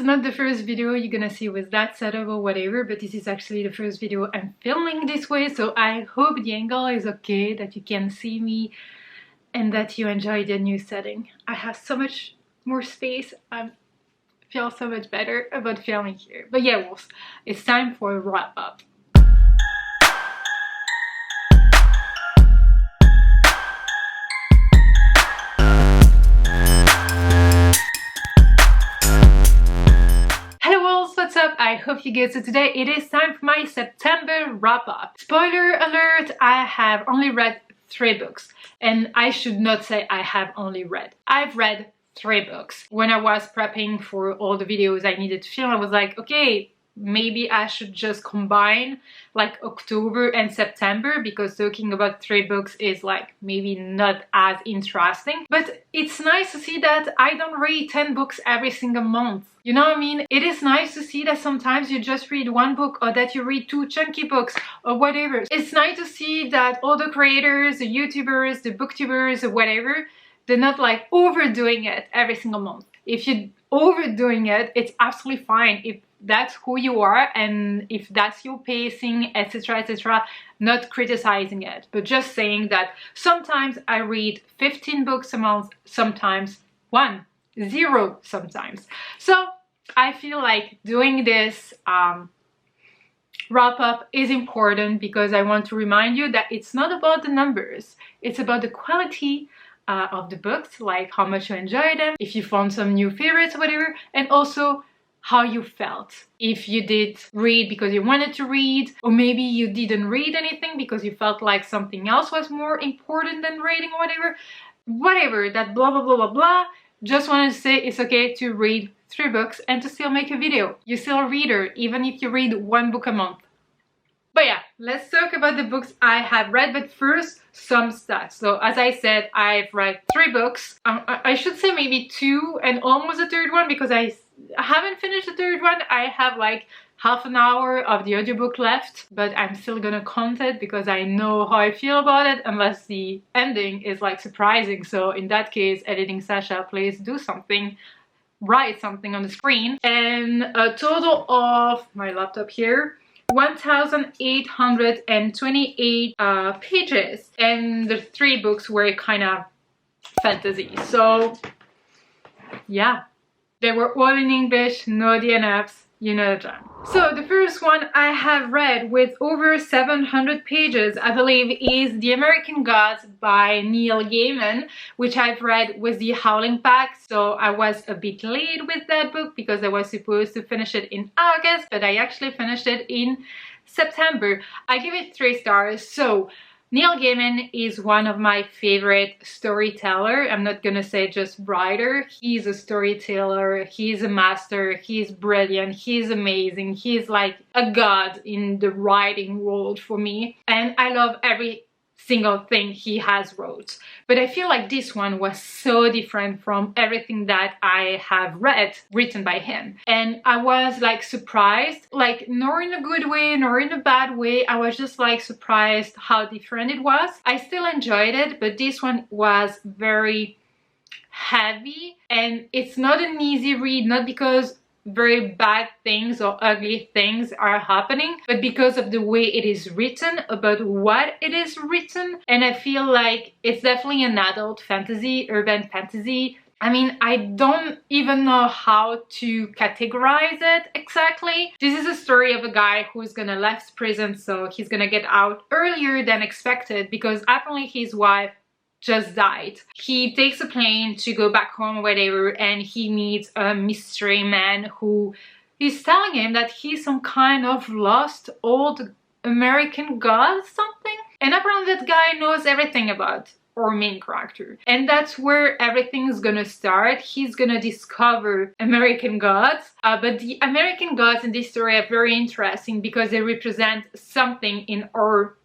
not the first video you're gonna see with that setup or whatever, but this is actually the first video I'm filming this way, so I hope the angle is okay, that you can see me and that you enjoy the new setting. I have so much more space. I feel so much better about filming here. But yeah, wolves, it's time for a wrap up. What's up? I hope you good. So today it is time for my September wrap up. Spoiler alert, I have only read 3 books, and I should not say I have only read. I've read 3 books. When I was prepping for all the videos I needed to film, I was like, okay, maybe I should just combine like October and September, because talking about 3 books is like maybe not as interesting. But it's nice to see that I don't read 10 books every single month. You know what I mean? It is nice to see that sometimes you just read 1 book, or that you read 2 chunky books or whatever. It's nice to see that all the creators, the YouTubers, the Booktubers or whatever, they're not like overdoing it every single month. If you're overdoing it, it's absolutely fine. If that's who you are and if that's your pacing, etc, etc, not criticizing it, but just saying that sometimes I read 15 books a month, sometimes 1, 0 sometimes. So I feel like doing this wrap up is important, because I want to remind you that it's not about the numbers, it's about the quality of the books, like how much you enjoy them, if you found some new favorites or whatever, and also how you felt. If you did read because you wanted to read, or maybe you didn't read anything because you felt like something else was more important than reading or whatever, that blah blah blah blah blah. Just wanted to say it's okay to read 3 books and to still make a video. You're still a reader, even if you read 1 book a month. But yeah, let's talk about the books I have read, but first some stats. So as I said, I've read 3 books. I should say maybe 2 and almost a 3rd one, because I haven't finished the 3rd one. I have like half an hour of the audiobook left, but I'm still gonna count it because I know how I feel about it, unless the ending is like surprising. So in that case, editing Sasha, please do something, write something on the screen. And a total of, my laptop here, 1,828 pages, and the 3 books were kind of fantasy. So yeah, they were all in English, no DNFs, you know the jam. So the first one I have read with over 700 pages, I believe, is The American Gods by Neil Gaiman, which I've read with the Howling Pack. So I was a bit late with that book because I was supposed to finish it in August, but I actually finished it in September. I give it 3 stars. So Neil Gaiman is one of my favorite storyteller. I'm not gonna say just writer. He's a storyteller, he's a master, he's brilliant, he's amazing. He's like a god in the writing world for me. And I love every single thing he has wrote. But I feel like this one was so different from everything that I have read written by him. And I was like surprised, like nor in a good way nor in a bad way. I was just like surprised how different it was. I still enjoyed it, but this one was very heavy, and it's not an easy read, not because very bad things or ugly things are happening, but because of the way it is written, about what it is written. And I feel like it's definitely an adult fantasy, urban fantasy. I mean, I don't even know how to categorize it exactly. This is a story of a guy who's gonna left prison, so he's gonna get out earlier than expected because apparently his wife just died. He takes a plane to go back home or whatever, and he meets a mystery man who is telling him that he's some kind of lost old American god or something. And apparently that guy knows everything about our main character. And that's where everything's gonna start. He's gonna discover American gods. But the American gods in this story are very interesting because they represent something in our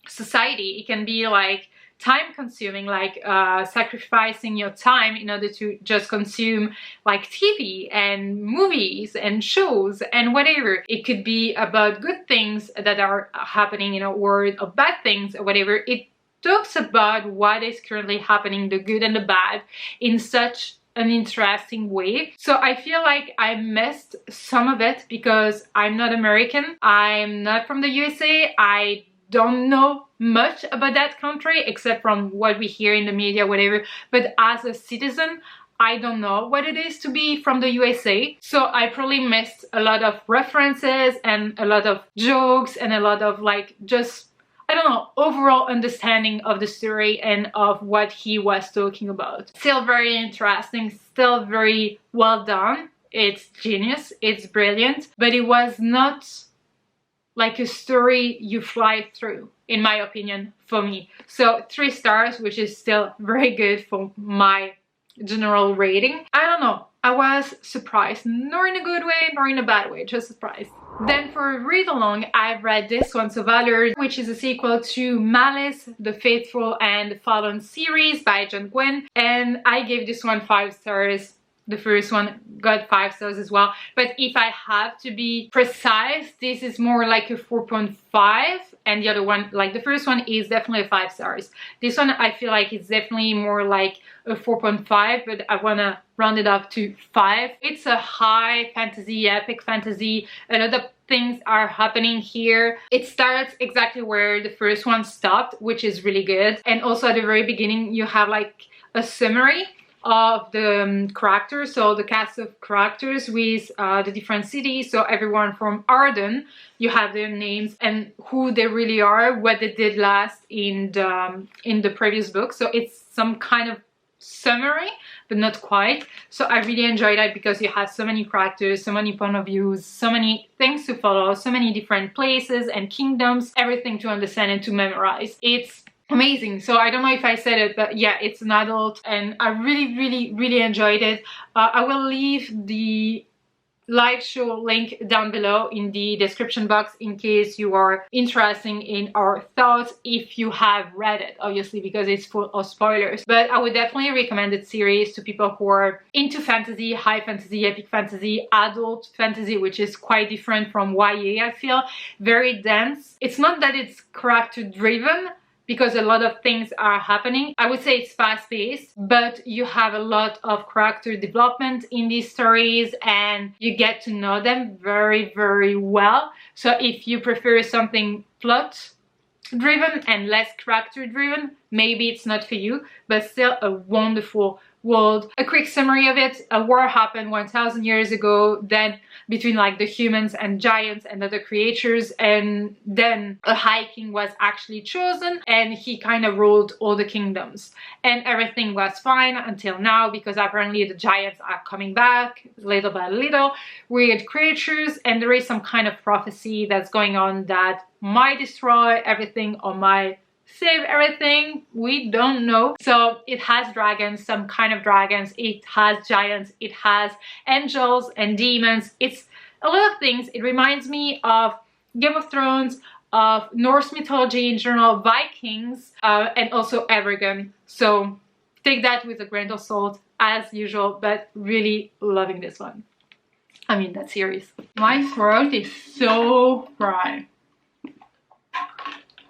society. It can be like time consuming, like sacrificing your time in order to just consume like TV and movies and shows and whatever. It could be about good things that are happening in a world, or bad things or whatever. It talks about what is currently happening, the good and the bad, in such an interesting way. So I feel like I missed some of it because I'm not American. I'm not from the USA. I don't know much about that country except from what we hear in the media, whatever. But as a citizen, I don't know what it is to be from the USA. So I probably missed a lot of references and a lot of jokes and a lot of like just, I don't know, overall understanding of the story and of what he was talking about. Still very interesting, still very well done. It's genius, it's brilliant, but it was not like a story you fly through, in my opinion, for me. So 3 stars, which is still very good for my general rating. I don't know, I was surprised, nor in a good way nor in a bad way, just surprised. Then for read along, I've read this one, so Valour, which is a sequel to Malice, the Faithful and the Fallen series by Gwynne, and I gave this one 5 stars. The first one got 5 stars as well, but if I have to be precise, this is more like a 4.5, and the other one, like the first one, is definitely a 5 stars. This one I feel like it's definitely more like a 4.5, but I want to round it up to 5. It's a high fantasy, epic fantasy. A lot of things are happening here. It starts exactly where the first one stopped, which is really good. And also at the very beginning you have like a summary of the characters, so the cast of characters with the different cities. So everyone from Arden, you have their names and who they really are, what they did last in the previous book. So it's some kind of summary, but not quite. So I really enjoyed that because you have so many characters, so many point of views, so many things to follow, so many different places and kingdoms, everything to understand and to memorize. It's amazing. So I don't know if I said it, but yeah, it's an adult and I really enjoyed it. I will leave the live show link down below in the description box in case you are interested in our thoughts, if you have read it, obviously, because it's full of spoilers. But I would definitely recommend this series to people who are into fantasy, high fantasy, epic fantasy, adult fantasy, which is quite different from YA, I feel. Very dense. It's not that it's character driven, because a lot of things are happening. I would say it's fast-paced, but you have a lot of character development in these stories and you get to know them very well. So if you prefer something plot driven and less character driven, maybe it's not for you, but still a wonderful world. A quick summary of it: a war happened 1000 years ago, then between like the humans and giants and other creatures, and then a high king was actually chosen and he kind of ruled all the kingdoms, and everything was fine until now, because apparently the giants are coming back little by little, weird creatures, and there is some kind of prophecy that's going on that might destroy everything or might save everything. We don't know. So it has dragons, some kind of dragons, it has giants, it has angels and demons. It's a lot of things. It reminds me of Game of Thrones, of Norse mythology in general, Vikings, and also Evergon. So take that with a grain of salt as usual, but really loving this one. I mean, that series. My throat is so dry.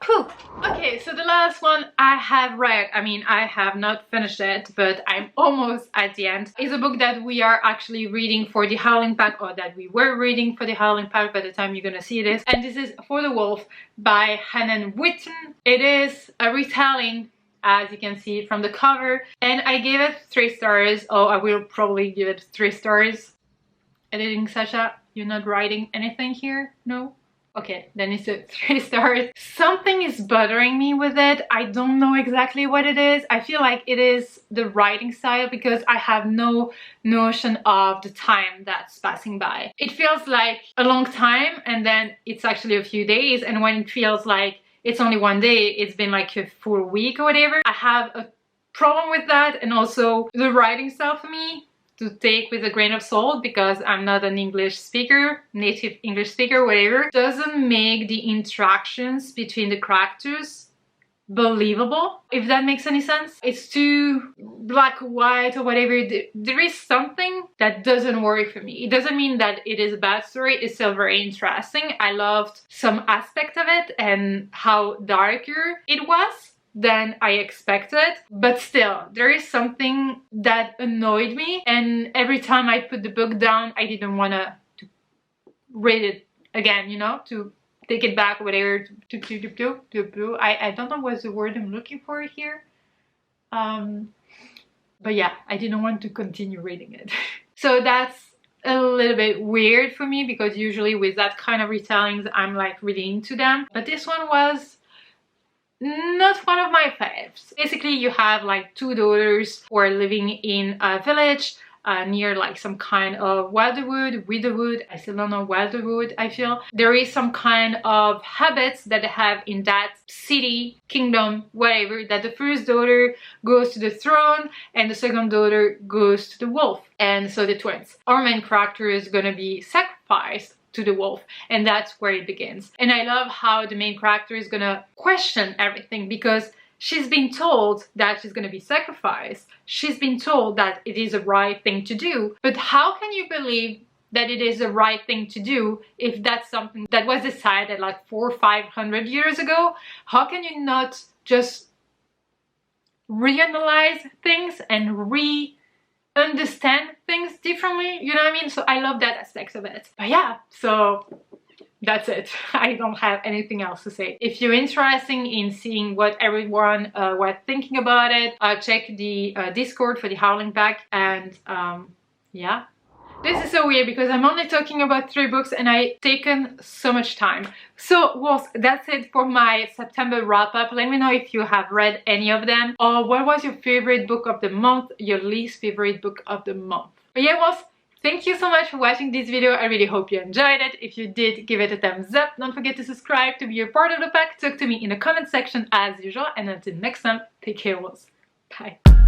Whew. Okay, so the last one I have read, I mean, I have not finished it, but I'm almost at the end, is a book that we are actually reading for the Howling Pack, or that we were reading for the Howling Pack by the time you're gonna see this. And this is For the Wolf by Whitten. It is a retelling, as you can see from the cover, and I gave it 3 stars. Oh, I will probably give it 3 stars. Editing Sasha, you're not writing anything here? No? Okay, then it's a 3 stars. Something is bothering me with it. I don't know exactly what it is. I feel like it is the writing style, because I have no notion of the time that's passing by. It feels like a long time and then it's actually a few days, and when it feels like it's only one day, it's been like a full week or whatever. I have a problem with that, and also the writing style for me to take with a grain of salt, because I'm not an English speaker, native English speaker, whatever, doesn't make the interactions between the characters believable, if that makes any sense. It's too black, white, or whatever. There is something that doesn't work for me. It doesn't mean that it is a bad story. It's still very interesting. I loved some aspect of it and how darker it was, than I expected, but still there is something that annoyed me, and every time I put the book down I didn't want to read it again, you know, to take it back, whatever. I don't know what's the word I'm looking for here, but yeah, I didn't want to continue reading it. So that's a little bit weird for me, because usually with that kind of retellings I'm like really into them, but this one was not one of my faves. Basically you have like two daughters who are living in a village near like some kind of Widowwood. I still don't know Widowwood. I feel there is some kind of habits that they have in that city, kingdom, whatever, that the first daughter goes to the throne and the second daughter goes to the wolf, and so the twins. Our main character is gonna be sacrificed to the wolf, and that's where it begins. And I love how the main character is gonna question everything, because she's been told that she's gonna be sacrificed. She's been told that it is the right thing to do. But how can you believe that it is the right thing to do if that's something that was decided like 400 or 500 years ago? How can you not just reanalyze things and understand things differently? You know what I mean? So I love that aspect of it. But yeah, so that's it. I don't have anything else to say. If you're interested in seeing what everyone was thinking about it, check the Discord for the Howling Pack. And yeah, this is so weird because I'm only talking about 3 books and I've taken so much time. So well, that's it for my September wrap up. Let me know if you have read any of them, or what was your favorite book of the month, your least favorite book of the month. But yeah, well, thank you so much for watching this video. I really hope you enjoyed it. If you did, give it a thumbs up. Don't forget to subscribe to be a part of the pack. Talk to me in the comment section as usual. And until next time, take care, wolves. Bye.